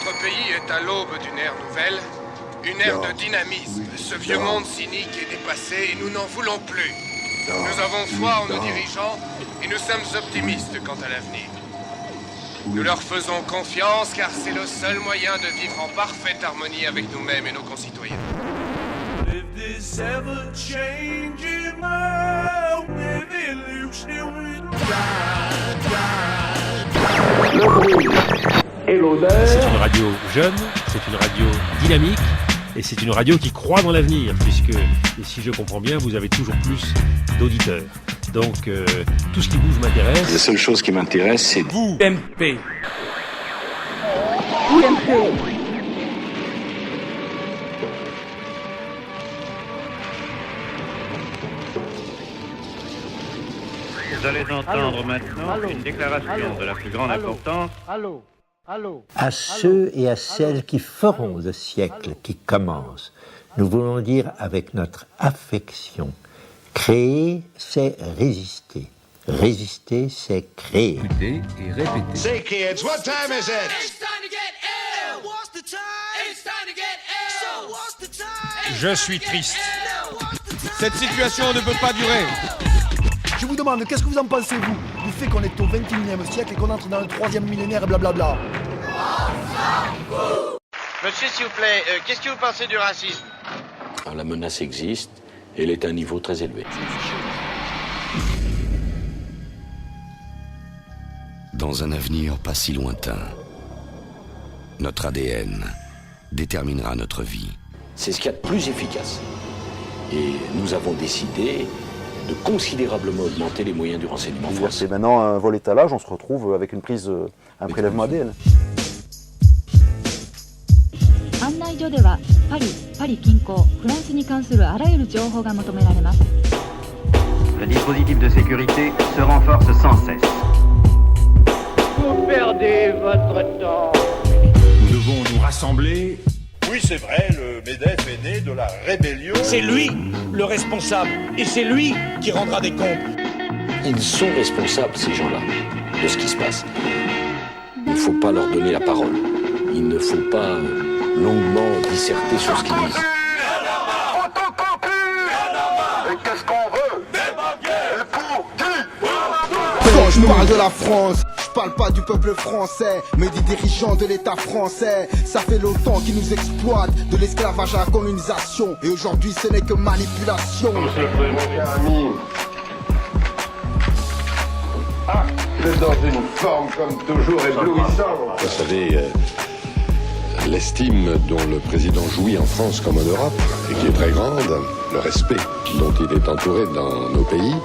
Notre pays est à l'aube d'une ère nouvelle, une ère de dynamisme. Ce vieux monde cynique est dépassé et nous n'en voulons plus. Nous avons foi en nos dirigeants et nous sommes optimistes quant à l'avenir. Nous leur faisons confiance car c'est le seul moyen de vivre en parfaite harmonie avec nous-mêmes et nos concitoyens. C'est une radio jeune, c'est une radio dynamique et c'est une radio qui croit dans l'avenir puisque, et si je comprends bien, vous avez toujours plus d'auditeurs. Donc tout ce qui bouge m'intéresse. La seule chose qui m'intéresse, c'est vous. MP. Vous allez entendre maintenant une déclaration de la plus grande importance. À ceux et à celles qui feront le siècle qui commence, nous voulons dire avec notre affection, créer, c'est résister. Résister, c'est créer. Écouter et répéter. Say kids, what time is it? It's time to get ill. What's the time? It's time to get ill. So what's the time? Je suis triste. Cette situation ne peut pas durer. Je vous demande, qu'est-ce que vous en pensez, vous, du fait qu'on est au 21e siècle et qu'on entre dans le 3e millénaire et blablabla. Monsieur, s'il vous plaît, qu'est-ce que vous pensez du racisme? Alors, la menace existe et elle est à un niveau très élevé. Dans un avenir pas si lointain, notre ADN déterminera notre vie. C'est ce qu'il y a de plus efficace. Et nous avons décidé de considérablement augmenter les moyens du renseignement français. C'est maintenant un vol étalage, on se retrouve avec une prise, un prélèvement ADN. Le dispositif de sécurité se renforce sans cesse. Vous perdez votre temps. Nous devons nous rassembler. Oui, c'est vrai, le MEDEF est né de la rébellion. C'est lui le responsable et c'est lui qui rendra des comptes. Ils sont responsables, ces gens-là, de ce qui se passe. Il ne faut pas leur donner la parole. Il ne faut pas longuement disserter sur ce qu'ils disent. Et qu'est-ce qu'on veut? Et pour qui? Quand je parle de la France, je parle pas du peuple français, mais des dirigeants de l'État français. Ça fait longtemps qu'ils nous exploitent, de l'esclavage à la colonisation. Et aujourd'hui ce n'est que manipulation. Monsieur le Président, ami. Ah, vous êtes dans une forme comme toujours éblouissante. Vous savez, l'estime dont le président jouit en France comme en Europe, et qui est très grande, le respect dont il est entouré dans nos pays,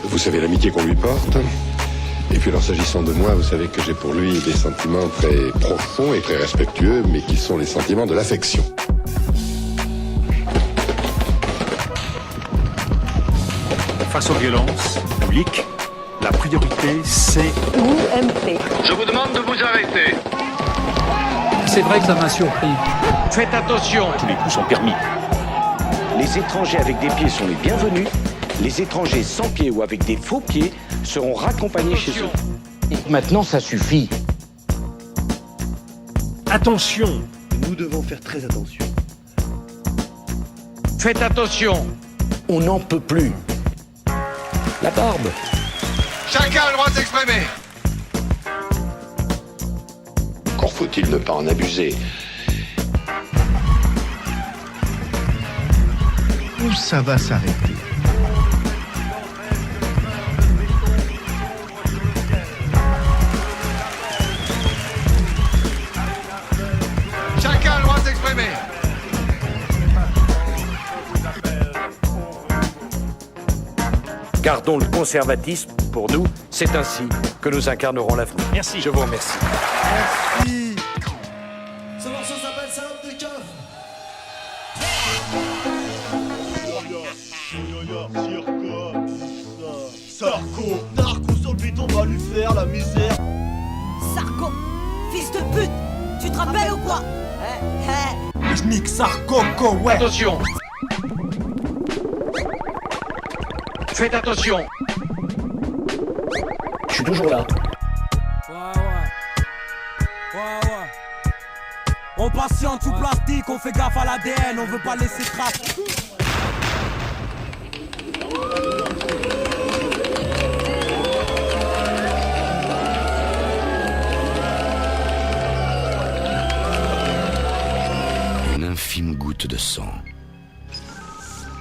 vous savez l'amitié qu'on lui porte. Et puis alors s'agissant de moi, vous savez que j'ai pour lui des sentiments très profonds et très respectueux, mais qui sont les sentiments de l'affection. Face aux violences publiques, la priorité c'est UMP. Je vous demande de vous arrêter. C'est vrai que ça m'a surpris. Faites attention. Tous les coups sont permis. Les étrangers avec des pieds sont les bienvenus. Les étrangers sans pieds ou avec des faux pieds seront raccompagnés chez eux. Et maintenant, ça suffit. attention. Nous devons faire très attention. Faites attention. On n'en peut plus. La barbe. Chacun a le droit de s'exprimer. Encore faut-il ne pas en abuser. Où ça va s'arrêter? Chacun a le droit de s'exprimer. Gardons le conservatisme. Pour nous, c'est ainsi que nous incarnerons l'avenir. Merci. Je vous remercie. Merci. Ce morceau s'appelle Salope de keuf. Sarko, Narco sur le béton, on va lui faire la misère. Sarko, fils de pute, tu te rappelles ou quoi? Je nique Sarko, ouais. Attention. Faites attention. Je suis toujours là. On patiente sous plastique, on fait gaffe à l'ADN, on veut pas laisser trace. Une infime goutte de sang,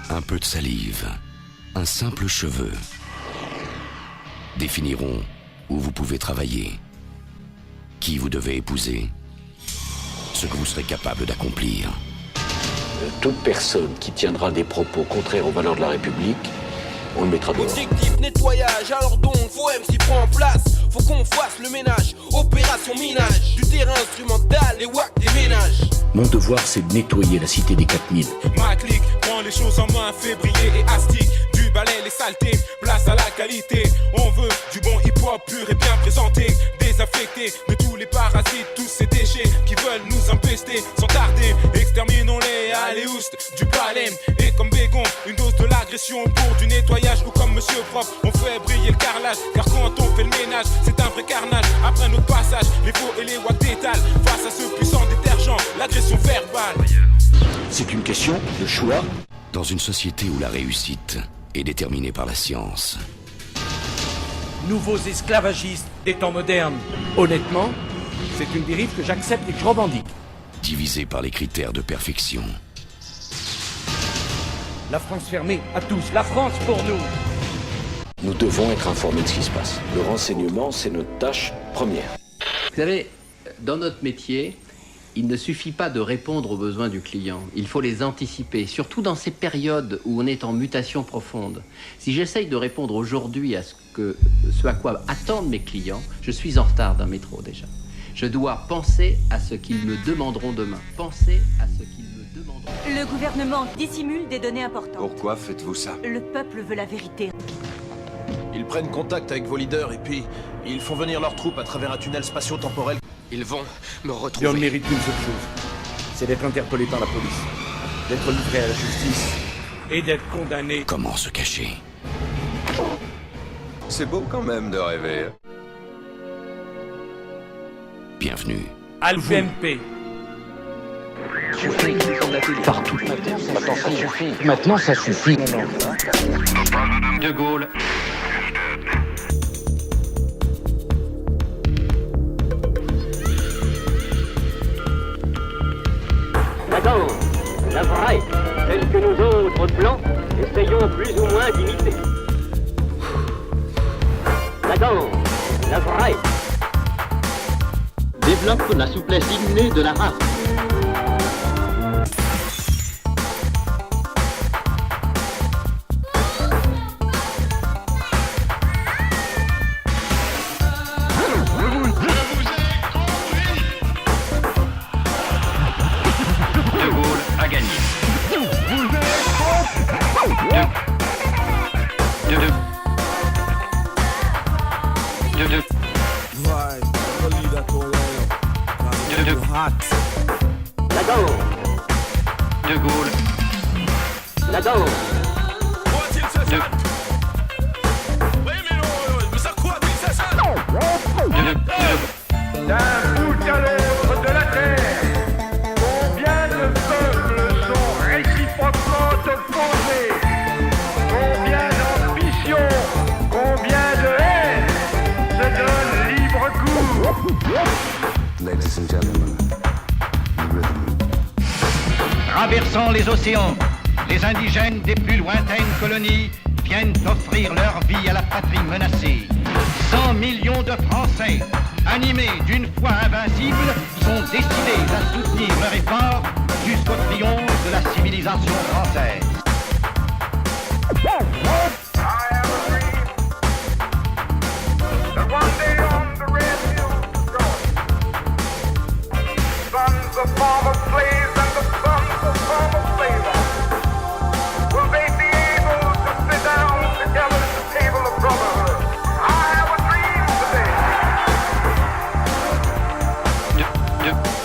un peu de salive, un simple cheveu définiront où vous pouvez travailler, qui vous devez épouser, ce que vous serez capable d'accomplir. Toute personne qui tiendra des propos contraires aux valeurs de la République, on le mettra dehors. Objectif nettoyage, alors donc faut s'y prend en place. Faut qu'on fasse le ménage, opération minage. Du terrain instrumental et wack des ménages. Mon devoir, c'est de nettoyer la cité des 4000. Ma clique prend les choses en main, fait briller et astique. Du balai, les saletés, place à la qualité. On veut du bon hip-hop pur et bien présenté. Désaffecté de tous les parasites, tous ces déchets qui veulent nous empester. Sans tarder, exterminons-les, allez oust, du balai. Et comme Bégon, une dose de l'agression pour du nettoyage. Ou comme Monsieur Propre, on fait briller le carrelage. Car quand on fait le ménage, c'est un vrai carnage. Après notre passage, les faux et les watts d'étal. Face à ce puissant détergent, l'agression verbale. C'est une question de choix. Dans une société où la réussite est déterminée par la science. Nouveaux esclavagistes des temps modernes. Honnêtement, c'est une dérive que j'accepte et que je revendique. Divisée par les critères de perfection. La France fermée à tous, la France pour nous. Nous devons être informés de ce qui se passe. Le renseignement, c'est notre tâche première. Vous savez, dans notre métier, il ne suffit pas de répondre aux besoins du client. Il faut les anticiper, surtout dans ces périodes où on est en mutation profonde. Si j'essaye de répondre aujourd'hui à ce à quoi attendent mes clients, je suis en retard d'un métro déjà. Je dois penser à ce qu'ils me demanderont demain. Penser à ce qu'ils me demanderont. Le gouvernement dissimule des données importantes. Pourquoi faites-vous ça? Le peuple veut la vérité. Ils prennent contact avec vos leaders et puis ils font venir leurs troupes à travers un tunnel spatio-temporel. Ils vont me retrouver. Et on mérite une seule chose, c'est d'être interpellé par la police, d'être livré à la justice et d'être condamné. Comment se cacher? C'est beau quand même de rêver. Bienvenue. Al-VMP. Suffit. Partout. Maintenant, ça suffit. Maintenant, ça suffit. De Gaulle. D'accord, la vraie, celle que nous autres blancs essayons plus ou moins d'imiter. D'accord, la vraie. Développe la souplesse innée de la race. De Gaulle. D'accord. D'un bout à l'autre de la terre, combien de peuples sont réciproquement opposés, combien d'ambitions, combien de haine se donnent libre cours. Ladies and gentlemen, the rhythm. Traversant les océans, les indigènes des plus lointaines colonies viennent offrir leur vie à la patrie menacée. 100 millions de Français, animés d'une foi invincible, sont décidés à soutenir leur effort jusqu'au triomphe de la civilisation française.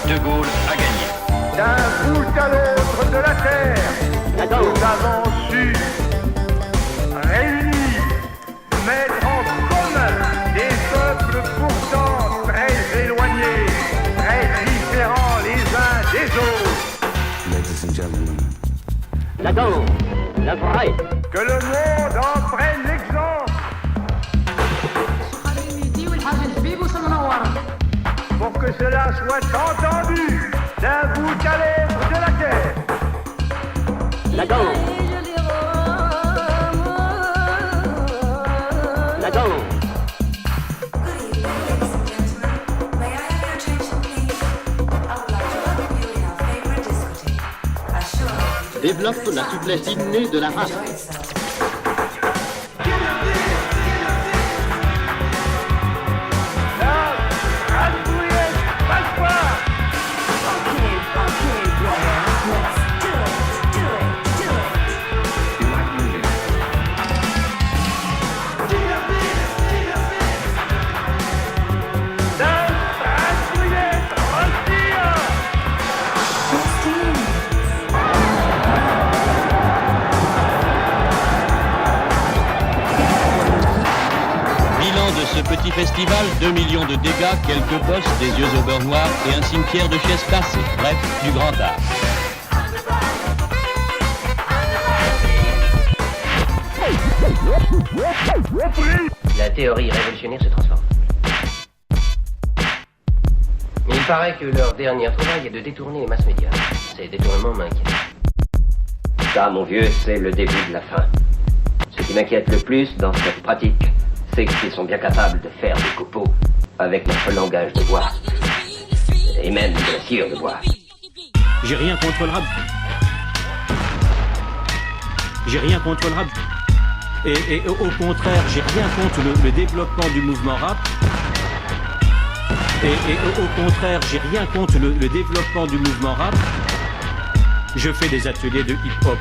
De Gaulle a gagné. D'un bout à l'autre de la terre, nous avons su, réunis, mettre en commun des peuples pourtant très éloignés, très différents les uns La danse, la vraie. Que le monde en prenne l'exemple. Pour que cela soit entendu d'un bout à l'autre de la terre. La danse. La danse. Développe la souplesse innée de la race. Ce petit festival, 2 millions de dégâts, quelques bosses, des yeux au beurre noir et un cimetière de chaises cassées. Bref, du grand art. La théorie révolutionnaire se transforme. Il paraît que leur dernière trouvaille est de détourner les masses médias. Ces détournements m'inquiètent. Ça, mon vieux, c'est le début de la fin. Ce qui m'inquiète le plus dans cette pratique, c'est qu'ils sont bien capables de faire des copeaux avec notre langage de bois. Et même de la cire de bois. J'ai rien contre le rap. J'ai rien contre le rap. Et au contraire, j'ai rien contre le développement du mouvement rap. Et au contraire, j'ai rien contre le développement du mouvement rap. Je fais des ateliers de hip-hop.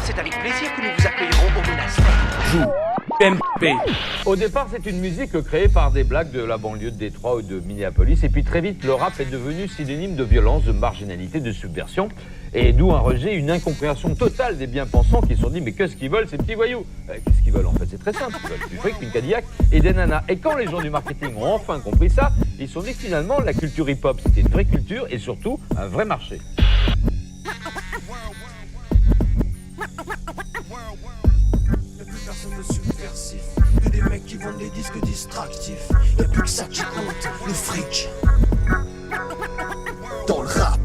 C'est avec plaisir que nous vous accueillerons au monastère. Joue. MP. Au départ, c'est une musique créée par des blacks de la banlieue de Détroit ou de Minneapolis. Et puis très vite, le rap est devenu synonyme de violence, de marginalité, de subversion. Et d'où un rejet, une incompréhension totale des bien-pensants qui se sont dit mais qu'est-ce qu'ils veulent ces petits voyous? Qu'est-ce qu'ils veulent en fait? C'est très simple. Ils veulent du fric, une Cadillac et des nanas. Et quand les gens du marketing ont enfin compris ça, ils se sont dit que finalement la culture hip-hop c'était une vraie culture et surtout un vrai marché. Personne de subversif, que des mecs qui vendent des disques distractifs. Y'a plus que ça qui compte, le fric. Dans le rap,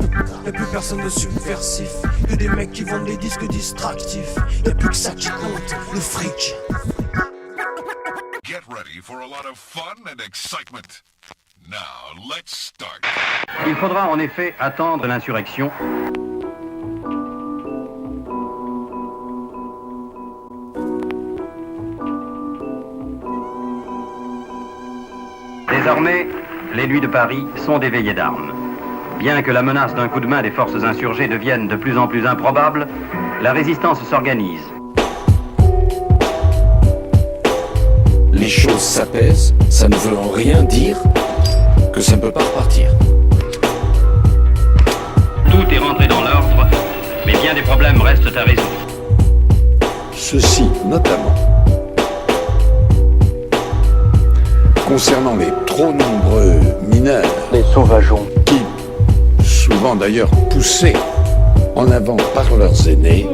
y'a plus personne de subversif, que des mecs qui vendent des disques distractifs. Y'a plus que ça qui compte, le fric. Get ready for a lot of fun and excitement. Now, let's start. Il faudra en effet attendre l'insurrection. Désormais, les nuits de Paris sont des veillées d'armes. Bien que la menace d'un coup de main des forces insurgées devienne de plus en plus improbable, la résistance s'organise. Les choses s'apaisent, ça ne veut en rien dire que ça ne peut pas repartir. Tout est rentré dans l'ordre, mais bien des problèmes restent à résoudre. Ceci notamment concernant les trop nombreux mineurs, les sauvageons, qui, souvent d'ailleurs poussés en avant par leurs aînés,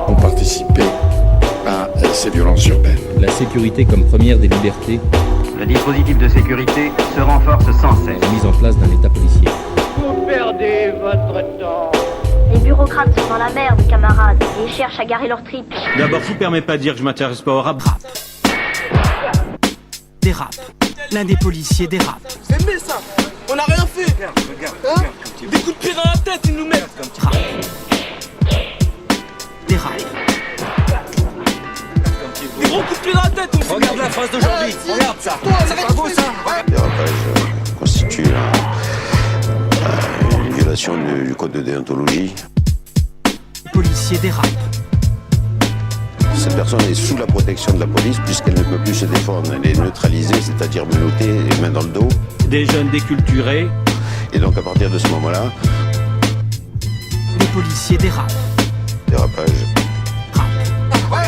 ont participé à ces violences urbaines. La sécurité comme première des libertés. Le dispositif de sécurité se renforce sans cesse. La mise en place d'un état policier. Vous perdez votre temps. Les bureaucrates sont dans la merde, camarades, et ils cherchent à garer leur trip. D'abord, je vous permets pas de dire que je m'intéresse pas au rap. Dérape. L'un des policiers dérape. C'est mais ça. On n'a rien fait. Regarde. Des coups de pied dans la tête, ils nous mettent. Dérape. Des gros coups de pied dans la tête. Regarde la phrase d'aujourd'hui. Regarde ça. C'est pas beau ça. Le dérapage constitue une violation du code de déontologie. Policier dérape. Cette personne est sous la protection de la police puisqu'elle ne peut plus se défendre. Elle est neutralisée, c'est-à-dire menottée, les mains dans le dos. Des jeunes déculturés. Et donc à partir de ce moment-là... Les policiers dérapent. Dérapage.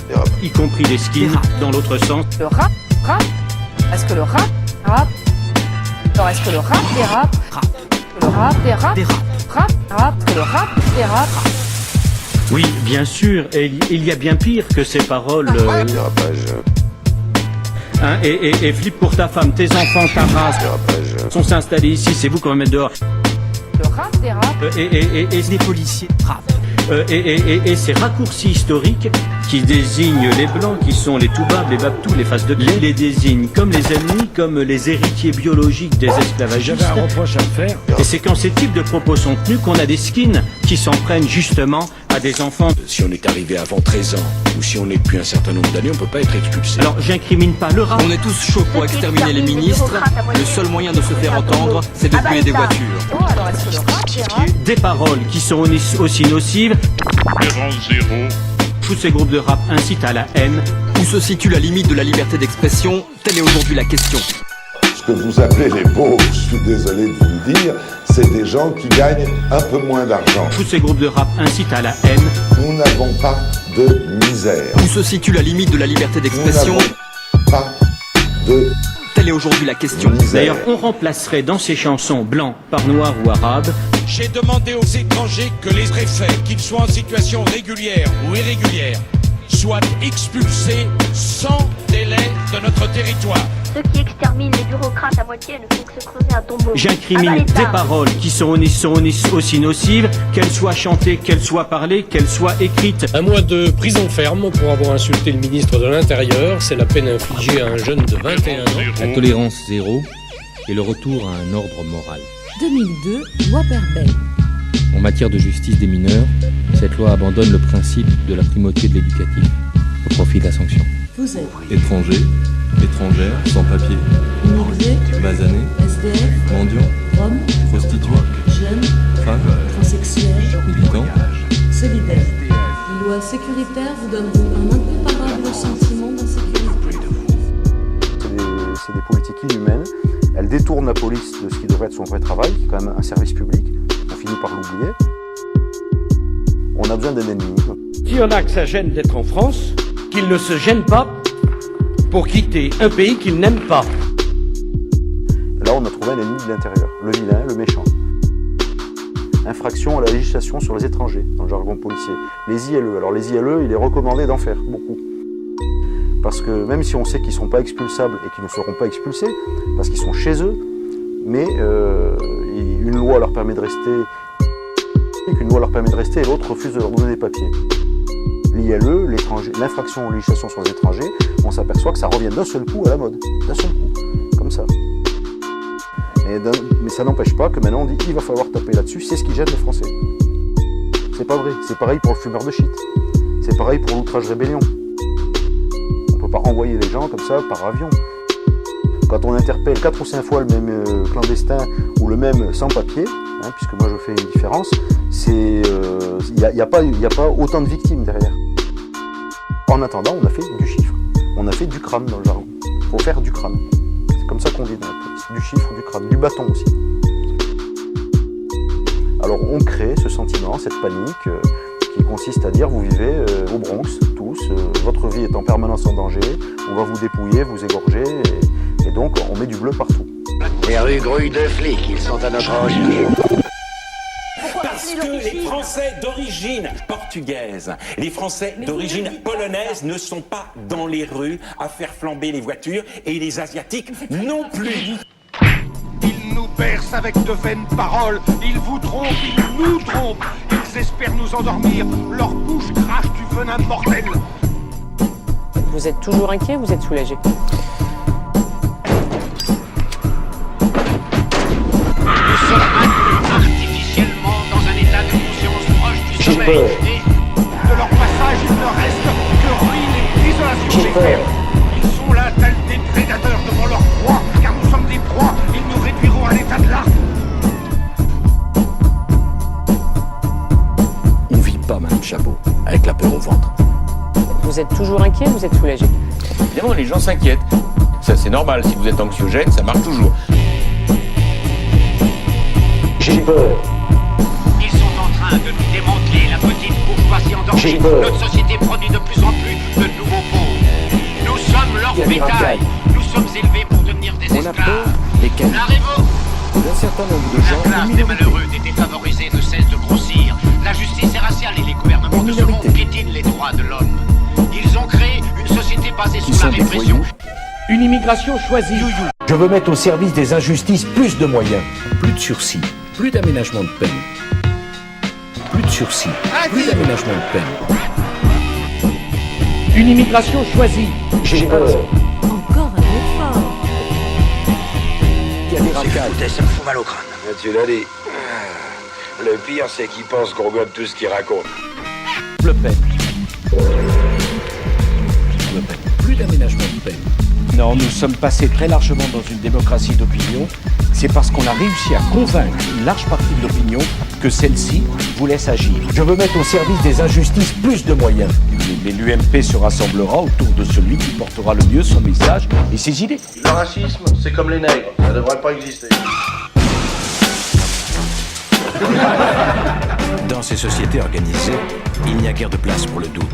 Dérape. Y compris les skins dans l'autre sens. Le rap? Est-ce que le rap? Alors est-ce que le rap dérape? Rap. Le rap dérape? Dérape. Rap, c'est le rap des rap. Oui, bien sûr, et il y a bien pire que ces paroles. Hein, et flippe pour ta femme, tes enfants, ta race sont s'installer ici, c'est vous qui va mettre dehors. Le rap des rap. Et des policiers rap. Et ces raccourcis historiques qui désignent les blancs, qui sont les toubabs, les babtous, les faces de pied, les désignent comme les ennemis, comme les héritiers biologiques des esclavagistes. J'avais un reproche à faire. Et c'est quand ces types de propos sont tenus qu'on a des skins qui s'en prennent justement à des enfants. Si on est arrivé avant 13 ans, ou si on est depuis un certain nombre d'années, on peut pas être expulsé. Alors j'incrimine pas le rap. On est tous chauds pour exterminer les ministres. Le seul moyen de se faire entendre, c'est de tuer des voitures. Oh, alors est-ce que le rap des rap? Des paroles qui sont aussi nocives. Tous ces groupes de rap incitent à la haine. Où se situe la limite de la liberté d'expression? Telle est aujourd'hui la question. Ce que vous appelez les pauvres, je suis désolé de vous le dire, c'est des gens qui gagnent un peu moins d'argent. Tous ces groupes de rap incitent à la haine. Nous n'avons pas de misère. Où se situe la limite de la liberté d'expression? Nous n'avons pas de... Telle est aujourd'hui la question. D'ailleurs, on remplacerait dans ces chansons blancs par noirs ou arabes. J'ai demandé aux étrangers que les préfets, qu'ils soient en situation régulière ou irrégulière, soient expulsés sans délai de notre territoire. Ceux qui exterminent les bureaucrates à moitié ne font que se creuser un tombeau. J'incrimine des paroles qui sont aussi nocives, qu'elles soient chantées, qu'elles soient parlées, qu'elles soient écrites. Un mois de prison ferme pour avoir insulté le ministre de l'Intérieur, c'est la peine infligée à un jeune de 21 ans. La tolérance zéro et le retour à un ordre moral. 2002, loi Berbel. En matière de justice des mineurs, cette loi abandonne le principe de la primauté de l'éducatif au profit de la sanction. Vous êtes étrangers, étrangères, sans papier, immigrés, basanés, SDF, mendiants, Roms, prostituées, jeunes, femmes, transsexuels, militants, solidaires. Les lois sécuritaires vous donneront un incomparable sentiment d'insécurité. C'est des politiques inhumaines. Elles détournent la police de ce qui devrait être son vrai travail, qui est quand même un service public. On finit par l'oublier. On a besoin d'un ennemi. S'il y en a que ça gêne d'être en France, qu'ils ne se gênent pas pour quitter un pays qu'ils n'aiment pas. Là, on a trouvé un ennemi de l'intérieur, le vilain, le méchant. Infraction à la législation sur les étrangers, dans le jargon policier. Les ILE. Alors les ILE, il est recommandé d'en faire beaucoup. Parce que même si on sait qu'ils ne sont pas expulsables et qu'ils ne seront pas expulsés, parce qu'ils sont chez eux, mais une loi leur permet de rester, et l'autre refuse de leur donner des papiers. L'ILE, l'infraction aux législations sur les étrangers, on s'aperçoit que ça revient d'un seul coup à la mode. D'un seul coup, comme ça. Mais ça n'empêche pas que maintenant on dit il va falloir taper là-dessus, c'est ce qui gêne les Français. C'est pas vrai, c'est pareil pour le fumeur de shit. C'est pareil pour l'outrage rébellion. On peut pas renvoyer les gens comme ça par avion. Quand on interpelle 4 ou 5 fois le même clandestin ou le même sans papier, puisque moi je fais une différence, il n'y a pas autant de victimes derrière. En attendant, on a fait du chiffre. On a fait du crâne dans le jargon. Il faut faire du crâne. C'est comme ça qu'on dit dans la police. Du chiffre, du crâne, du bâton aussi. Alors on crée ce sentiment, cette panique qui consiste à dire vous vivez au Bronx, tous, votre vie est en permanence en danger, on va vous dépouiller, vous égorger, et donc on met du bleu partout. Les rues grouillent de flics, ils sont à notre recherche. Parce que les Français d'origine portugaise, les Français d'origine polonaise ne sont pas dans les rues à faire flamber les voitures et les Asiatiques non plus. Ils nous bercent avec de vaines paroles, ils vous trompent, ils nous trompent, ils espèrent nous endormir, leur bouche crache du venin mortel. Vous êtes toujours inquiet ou vous êtes soulagé? Nous sommes maintenus artificiellement dans un état de conscience proche du sommeil. Et de leur passage, il ne reste que ruine et désolation des fermes. Ils sont là tels des prédateurs devant leur proie, car nous sommes des proies, ils nous réduiront à l'état de l'art. On vit pas, Madame Chabot, avec la peur au ventre. Vous êtes toujours inquiet ou vous êtes soulagé? Évidemment, les gens s'inquiètent. Ça, c'est normal. Si vous êtes anxiogène, ça marche toujours. J'ai peur. Ils sont en train de nous démanteler la petite bourgeoisie endormie. Notre société produit de plus en plus de nouveaux pauvres. Nous sommes leur bétail. Nous sommes élevés pour devenir des esclaves. Lesquels? La révolte. Un certain nombre de gens. La classe des malheureux, des défavorisés ne sociales et les gouvernements de ce monde piétinent les droits de l'homme. Ils ont créé une société basée Qui sur sont la des répression. voyous. Une immigration choisie. Je veux mettre au service des injustices plus de moyens. Plus de sursis, plus d'aménagement de peine. Plus de sursis, plus d'aménagement de peine. Une immigration choisie. J'ai peur. Encore un effort. Il y a des radicales. Ça me fout mal au crâne. Tu l'as dit. Le pire, c'est qu'ils pensent qu'on gobe tout ce qu'ils racontent. Le Pen. Le Pen. Plus d'aménagement de peine. Non, nous sommes passés très largement dans une démocratie d'opinion. C'est parce qu'on a réussi à convaincre une large partie de l'opinion que celle-ci vous laisse agir. Je veux mettre au service des injustices plus de moyens. Mais l'UMP se rassemblera autour de celui qui portera le mieux son message et ses idées. Le racisme, c'est comme les nègres, ça ne devrait pas exister. Dans ces sociétés organisées, il n'y a guère de place pour le doute.